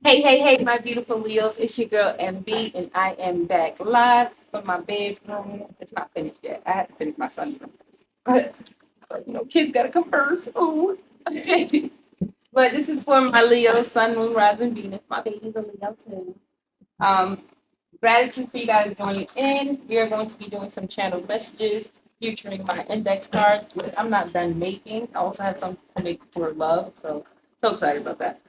Hey, my beautiful Leos. It's your girl MB, and I am back live from my bedroom. It's not finished yet. I have to finish my sunroom. But, kids gotta come first. Ooh. But this is for my Leo, Sun, Moon, Rising, Venus. My baby's a Leo too. Um, Gratitude for you guys joining in. We are going to be doing some channel messages featuring my index cards, which I'm not done making. I also have some to make for love, so excited about that.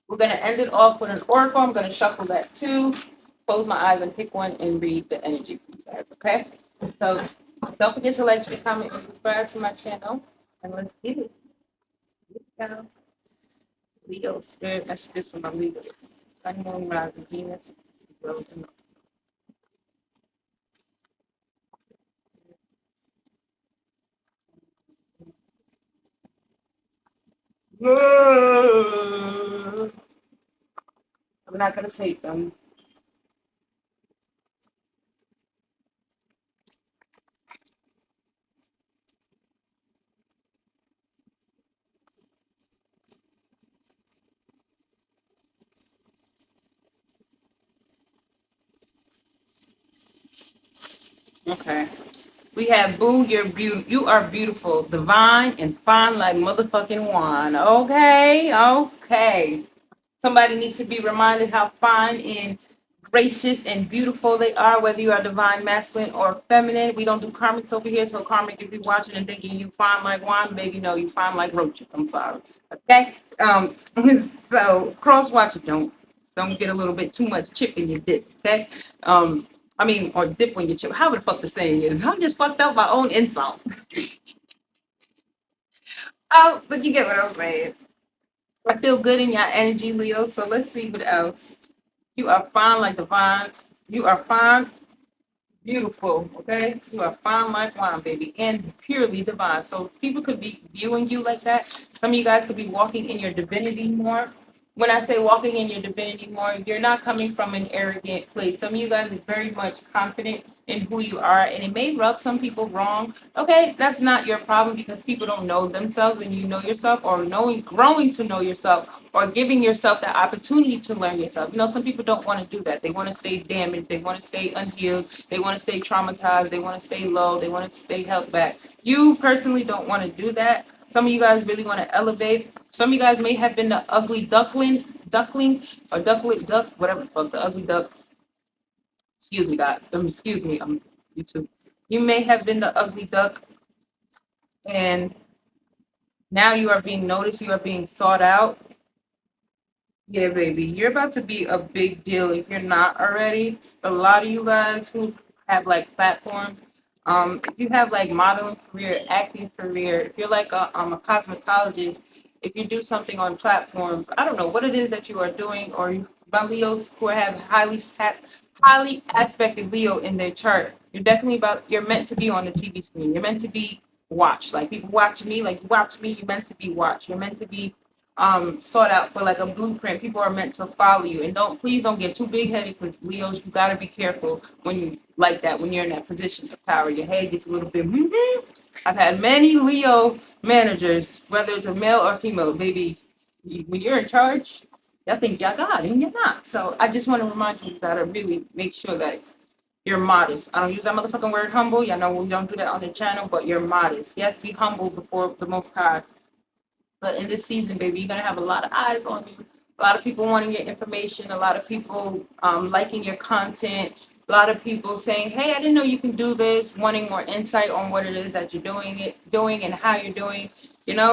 We're going to end it off with an oracle. I'm going to shuffle that too. Close my eyes and pick one and read the energy for you guys, okay? So don't forget to like, share, comment, and subscribe to my channel. And let's get it. Here we go. Leo, spirit messages from my Leo. Sun, moon, rising, Venus. I'm not going to take them. Okay. We have Boo, you're beautiful. You are beautiful, divine, and fine like motherfucking wine. Okay. Somebody needs to be reminded how fine and gracious and beautiful they are, whether you are divine, masculine, or feminine. We don't do karmics over here, so karmic, if you're watching and thinking you fine like wine, baby, no, you fine like roaches. I'm sorry. Okay. So cross watch it. Don't get a little bit too much chip in your dip. Okay. Or dip on your chip. How the fuck the saying is? I just fucked up my own insult. Oh, but you get what I'm saying. I feel good in your energy, Leo. So let's see what else. You are fine like the vine. You are fine, beautiful, okay? You are fine like wine, baby, and purely divine. So people could be viewing you like that. Some of you guys could be walking in your divinity more. When I say walking in your divinity more, you're not coming from an arrogant place. Some of you guys are very much confident in who you are, and it may rub some people wrong. Okay, that's not your problem because people don't know themselves and you know yourself, or growing to know yourself, or giving yourself the opportunity to learn yourself. Some people don't want to do that. They want to stay damaged, they want to stay unhealed, they want to stay traumatized, they want to stay low, they want to stay held back. You personally don't want to do that. Some of you guys really want to elevate. Some of you guys may have been the ugly duckling, or duck, whatever the fuck, the ugly duck. Excuse me, God. Excuse me, YouTube. You may have been the ugly duck, and now you are being noticed. You are being sought out. Yeah, baby, you're about to be a big deal if you're not already. A lot of you guys who have like platforms, if you have like modeling career, acting career, if you're like a cosmetologist, if you do something on platforms, I don't know what it is that you are doing, or my Leos who have highly aspected Leo in their chart, you're meant to be on the TV screen. You're meant to be watched. Like people watch me, like you watch me, you're meant to be watched. You're meant to be sought out for like a blueprint. People are meant to follow you, and please don't get too big headed, because Leos, you got to be careful when you like that, when you're in that position of power. Your head gets a little bit. I've had many Leo managers, whether it's a male or female, baby. When you're in charge, y'all think y'all got it, and you're not. So I just want to remind you, that to really make sure that you're modest. I don't use that motherfucking word humble. Y'all know we don't do that on the channel, but you're modest. Yes, be humble before the Most High. But in this season, baby, you're gonna have a lot of eyes on you. A lot of people wanting your information. A lot of people liking your content. A lot of people saying, "Hey, I didn't know you can do this." Wanting more insight on what it is that you're doing, and how you're doing.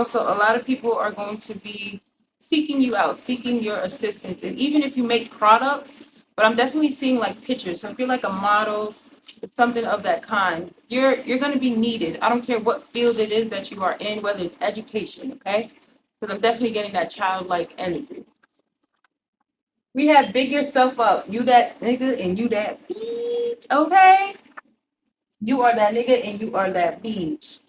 So a lot of people are going to be seeking you out, seeking your assistance, and even if you make products. But I'm definitely seeing like pictures. So if you're like a model, something of that kind, you're going to be needed. I don't care what field it is that you are in, whether it's education, okay? Because I'm definitely getting that childlike energy. We have big yourself up. You that nigga and you that bitch, okay? You are that nigga and you are that bitch.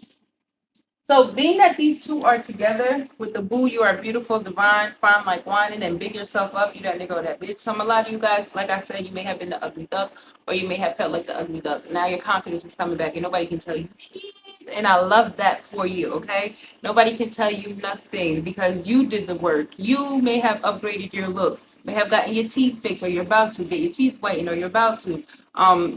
So being that these two are together with the boo, you are beautiful, divine, fine like wine, and then big yourself up, you that nigga or that bitch. Some a lot of you guys, like I said, you may have been the ugly duck, or you may have felt like the ugly duck. Now your confidence is coming back, and nobody can tell you shit. and I love that for you, okay? Nobody can tell you nothing because you did the work. You may have upgraded your looks, may have gotten your teeth fixed, or you're about to get your teeth whitened, or you're about to.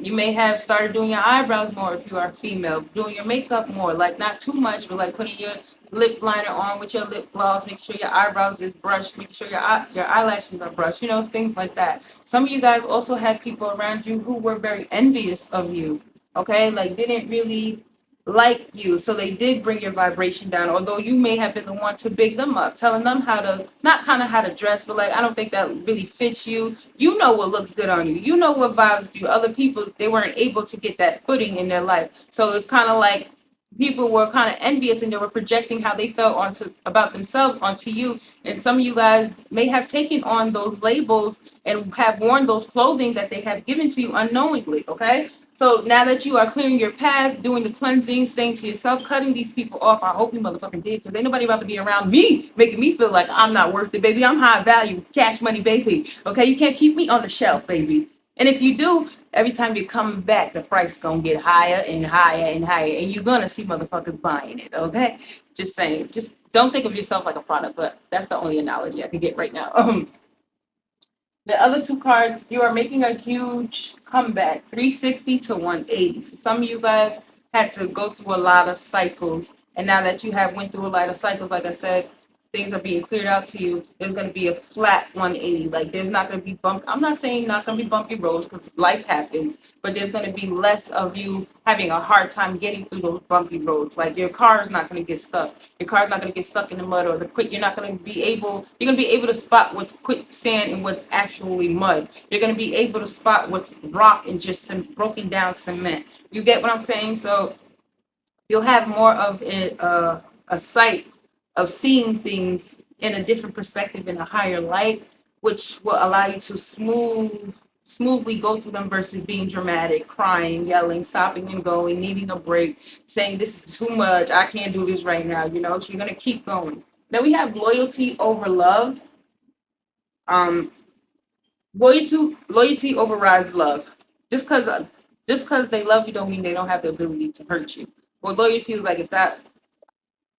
You may have started doing your eyebrows more if you are female, doing your makeup more, like not too much, but like putting your lip liner on with your lip gloss, make sure your eyebrows is brushed, make sure your eyelashes are brushed, things like that. Some of you guys also had people around you who were very envious of you, okay? Like didn't really like you, so they did bring your vibration down, although you may have been the one to big them up, telling them how to, not kind of how to dress, but like, I don't think that really fits you. You know what looks good on you, you know what vibes you. Other people, they weren't able to get that footing in their life, so it's kind of like people were kind of envious and they were projecting how they felt onto about themselves onto you. And some of you guys may have taken on those labels and have worn those clothing that they have given to you unknowingly, okay? So now that you are clearing your path, doing the cleansing, staying to yourself, cutting these people off, I hope you motherfucking did, because ain't nobody about to be around me making me feel like I'm not worth it, baby. I'm high value, cash money, baby. Okay, you can't keep me on the shelf, baby. And if you do, every time you come back, the price is gonna get higher and higher and higher, and you're gonna see motherfuckers buying it. Okay, just saying. Just don't think of yourself like a product, but that's the only analogy I could get right now. The other two cards, you are making a huge comeback, 360 to 180. So some of you guys had to go through a lot of cycles. And now that you have went through a lot of cycles, like I said, things are being cleared out to you. There's going to be a flat 180. Like there's not going to be bump. I'm not saying not going to be bumpy roads because life happens, but there's going to be less of you having a hard time getting through those bumpy roads. Like your car is not going to get stuck. Your car's not going to get stuck in the mud or the quick. You're not going to be able. You're going to be able to spot what's quicksand and what's actually mud. You're going to be able to spot what's rock and just some broken down cement. You get what I'm saying? So you'll have more of a sight of seeing things in a different perspective, in a higher light, which will allow you to smoothly go through them versus being dramatic, crying, yelling, stopping and going, needing a break, saying this is too much, I can't do this right now, so you're going to keep going. Then we have loyalty over love. um loyalty overrides love. Just because they love you don't mean they don't have the ability to hurt you. Well, loyalty is like, if that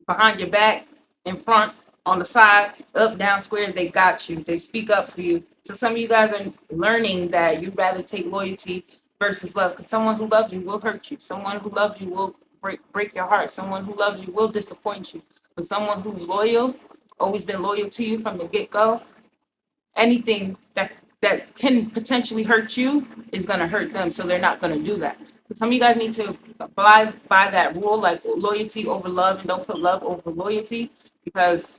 behind your back, in front, on the side, up, down, square, they got you. They speak up for you. So some of you guys are learning that you'd rather take loyalty versus love, because someone who loves you will hurt you. Someone who loves you will break your heart. Someone who loves you will disappoint you. But someone who's loyal, always been loyal to you from the get-go, anything that can potentially hurt you is going to hurt them, so they're not going to do that. So some of you guys need to abide by that rule, like loyalty over love, and don't put love over loyalty, because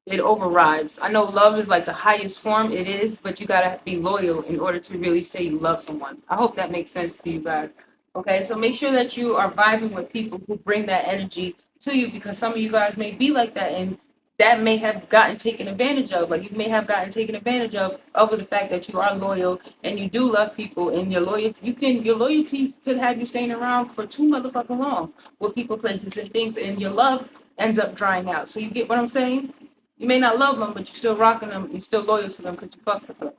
it overrides. I know love is like the highest form, it is, but you gotta be loyal in order to really say you love someone. I hope that makes sense to you guys. Okay, so make sure that you are vibing with people who bring that energy to you, because some of you guys may be like that, and that may have gotten taken advantage of. Like you may have gotten taken advantage of over the fact that you are loyal and you do love people, and your loyalty could have you staying around for too motherfucking long with people, places, and things, and your love ends up drying out. So you get what I'm saying? You may not love them, but you're still rocking them. You're still loyal to them because you fucked with them.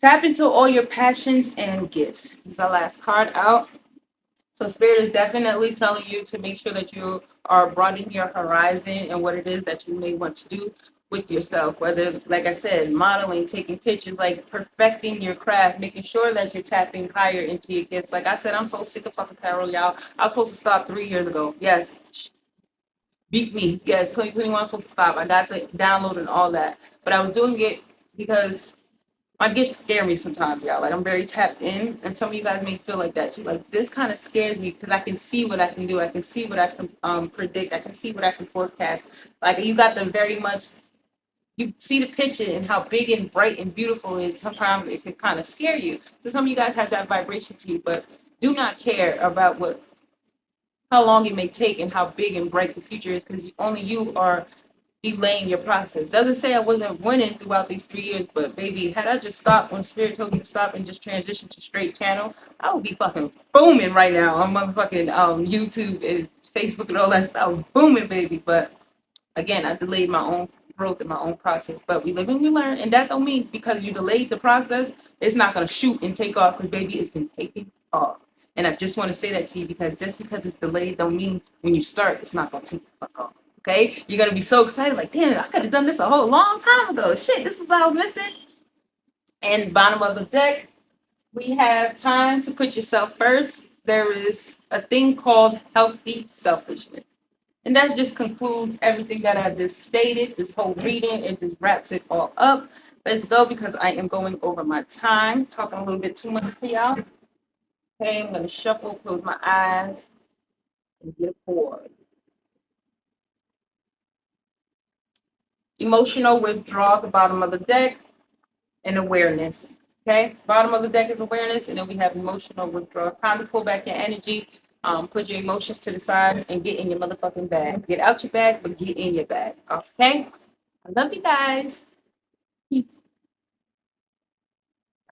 Tap into all your passions and gifts. This is our last card out. So Spirit is definitely telling you to make sure that you are broadening your horizon and what it is that you may want to do with yourself. Whether, like I said, modeling, taking pictures, like perfecting your craft, making sure that you're tapping higher into your gifts. Like I said, I'm so sick of fucking tarot, y'all. I was supposed to stop 3 years ago. Yes, beat me. Yes, 2021 supposed to stop. I got the download and all that. But I was doing it because my gifts scare me sometimes, y'all. Like I'm very tapped in, and some of you guys may feel like that too. Like this kind of scares me because I can see what I can do. I can see what I can predict. I can see what I can forecast. Like you got them very much. You see the picture and how big and bright and beautiful it is. Sometimes it can kind of scare you. So some of you guys have that vibration to you, but do not care about how long it may take and how big and bright the future is, because only you are delaying your process. Doesn't say I wasn't winning throughout these 3 years, but baby, had I just stopped when Spirit told me to stop and just transition to straight channel, I would be fucking booming right now on motherfucking YouTube and Facebook and all that stuff. Booming, baby. But again, I delayed my own growth and my own process. But we live and we learn, and that don't mean because you delayed the process, it's not gonna shoot and take off, because baby, it's been taking off. And I just want to say that to you because just because it's delayed don't mean when you start, it's not going to take the fuck off. Okay? You're going to be so excited, like, damn, I could have done this a whole long time ago. Shit, this is what I was missing. And bottom of the deck, we have time to put yourself first. There is a thing called healthy selfishness. And that just concludes everything that I just stated, this whole reading. It just wraps it all up. Let's go because I am going over my time, talking a little bit too much for y'all. Okay, I'm going to shuffle, close my eyes, and get a pour. Emotional withdrawal at the bottom of the deck and awareness. Okay, bottom of the deck is awareness, and then we have emotional withdrawal. Time to pull back your energy, put your emotions to the side, and get in your motherfucking bag. Get out your bag, but get in your bag. Okay, I love you guys.